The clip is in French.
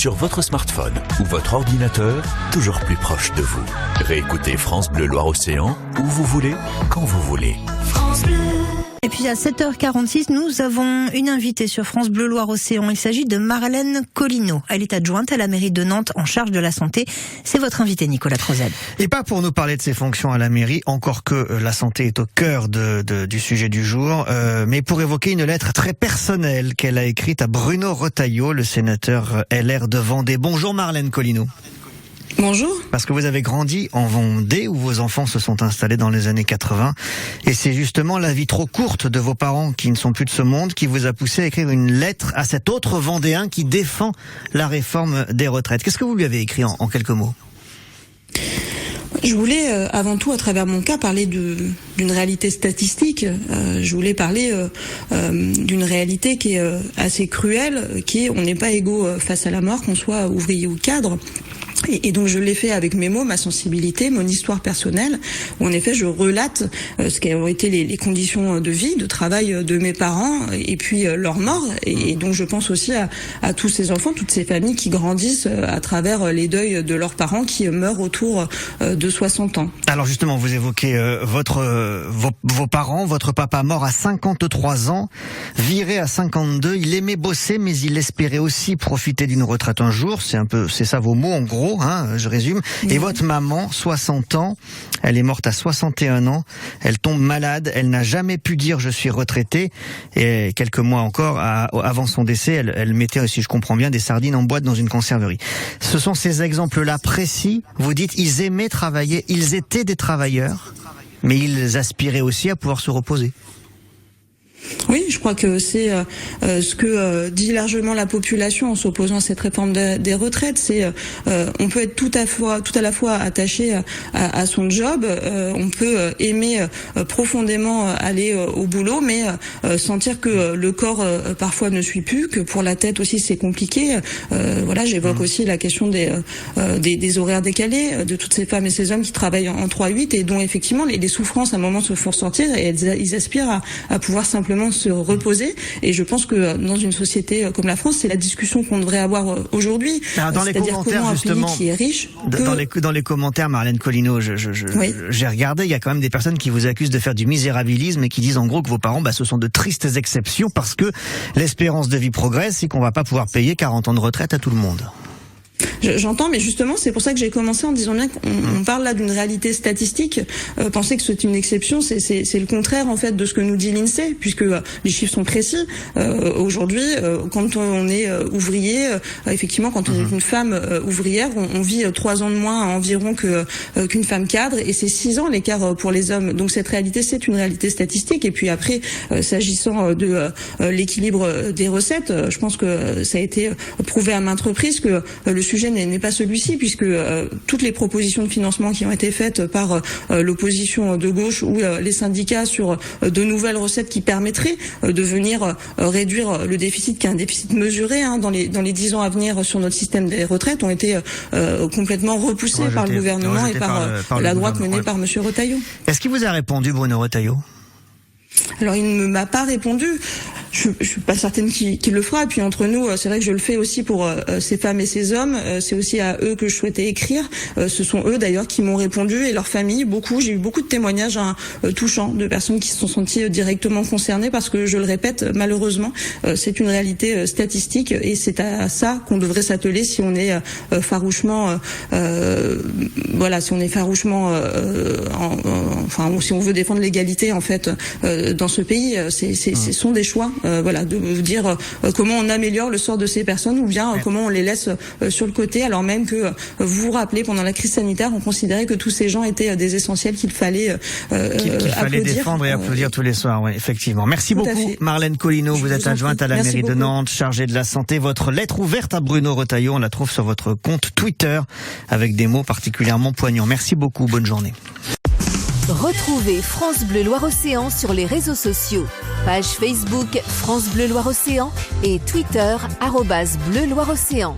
sur votre smartphone ou votre ordinateur, toujours plus proche de vous. Réécoutez France Bleu Loire-Océan, où vous voulez, quand vous voulez. France Bleu. Et puis à 7h46, nous avons une invitée sur France Bleu Loire-Océan. Il s'agit de Marlène Collineau. Elle est adjointe à la mairie de Nantes en charge de la santé. C'est votre invité, Nicolas Trozel. Et pas pour nous parler de ses fonctions à la mairie, encore que la santé est au cœur du sujet du jour, mais pour évoquer une lettre très personnelle qu'elle a écrite à Bruno Retailleau, le sénateur LR de Vendée. Bonjour Marlène Collineau. Bonjour. Parce que vous avez grandi en Vendée, où vos enfants se sont installés dans les années 80. Et c'est justement la vie trop courte de vos parents, qui ne sont plus de ce monde, qui vous a poussé à écrire une lettre à cet autre Vendéen qui défend la réforme des retraites. Qu'est-ce que vous lui avez écrit en quelques mots ? Je voulais avant tout, à travers mon cas, parler d'une réalité statistique. Je voulais parler d'une réalité qui est assez cruelle, qui est on n'est pas égaux face à la mort, qu'on soit ouvrier ou cadre. Et donc je l'ai fait avec mes mots, ma sensibilité, mon histoire personnelle, où en effet je relate ce qu'ont été les conditions de vie, de travail de mes parents, et puis leur mort. Et donc je pense aussi à tous ces enfants, toutes ces familles qui grandissent à travers les deuils de leurs parents qui meurent autour de 60 ans. Alors justement, vous évoquez vos parents, votre papa mort à 53 ans, viré à 52, il aimait bosser, mais il espérait aussi profiter d'une retraite un jour, c'est ça vos mots en gros. Je résume. Et votre maman, 60 ans, elle est morte à 61 ans, elle tombe malade, elle n'a jamais pu dire je suis retraitée, et quelques mois encore, avant son décès, elle mettait, si je comprends bien, des sardines en boîte dans une conserverie. Ce sont ces exemples-là précis, vous dites, ils aimaient travailler, ils étaient des travailleurs, mais ils aspiraient aussi à pouvoir se reposer. Oui, je crois que c'est ce que dit largement la population en s'opposant à cette réforme des retraites. C'est on peut être tout à la fois attaché à son job, on peut aimer profondément aller au boulot, mais sentir que le corps parfois ne suit plus, que pour la tête aussi c'est compliqué. Voilà, j'évoque aussi la question des horaires décalés, de toutes ces femmes et ces hommes qui travaillent en 3-8 et dont effectivement les souffrances à un moment se font ressentir et ils aspirent à pouvoir simplement se reposer. Et je pense que dans une société comme la France, c'est la discussion qu'on devrait avoir aujourd'hui. Alors dans les commentaires, justement, qui est riche dans les commentaires, Marlène Collineau, oui. J'ai regardé, il y a quand même des personnes qui vous accusent de faire du misérabilisme et qui disent en gros que vos parents, ce sont de tristes exceptions parce que l'espérance de vie progresse et qu'on va pas pouvoir payer 40 ans de retraite à tout le monde. J'entends, mais justement, c'est pour ça que j'ai commencé en disant bien qu'on parle là d'une réalité statistique. Penser que c'est une exception, c'est le contraire en fait de ce que nous dit l'INSEE, puisque les chiffres sont précis. Aujourd'hui, quand on est ouvrier, effectivement, quand on est une femme ouvrière, on vit 3 ans de moins environ qu'une femme cadre, et c'est 6 ans l'écart pour les hommes. Donc cette réalité, c'est une réalité statistique. Et puis après, s'agissant de l'équilibre des recettes, je pense que ça a été prouvé à maintes reprises que le sujet n'est pas celui-ci, puisque toutes les propositions de financement qui ont été faites par l'opposition de gauche ou les syndicats sur de nouvelles recettes qui permettraient de venir réduire le déficit, qui est un déficit mesuré dans les 10 ans à venir sur notre système des retraites, ont été complètement repoussés par le gouvernement et par la droite menée par Monsieur Retailleau. Est-ce qu'il vous a répondu, Bruno Retailleau ? Alors il ne m'a pas répondu. Je suis pas certaine qu'il le fera. Et puis entre nous, c'est vrai que je le fais aussi pour ces femmes et ces hommes. C'est aussi à eux que je souhaitais écrire. Ce sont eux d'ailleurs qui m'ont répondu et leur famille. J'ai eu beaucoup de témoignages touchants de personnes qui se sont senties directement concernées parce que, je le répète, malheureusement, c'est une réalité statistique et c'est à ça qu'on devrait s'atteler si on est farouchement, si on est farouchement, ou si on veut défendre l'égalité en fait dans ce pays. Ce sont des choix. De vous dire comment on améliore le sort de ces personnes ou bien comment on les laisse sur le côté, alors même que vous vous rappelez, pendant la crise sanitaire, on considérait que tous ces gens étaient des essentiels qu'il fallait défendre et applaudir tous les soirs. Oui, effectivement. Merci beaucoup, Marlène Collineau. Vous êtes adjointe à la mairie de Nantes, chargée de la santé. Votre lettre ouverte à Bruno Retailleau, on la trouve sur votre compte Twitter avec des mots particulièrement poignants. Merci beaucoup. Bonne journée. Retrouvez France Bleu Loire-Océan sur les réseaux sociaux. Page Facebook France Bleu Loire-Océan et Twitter @Bleu Loire-Océan.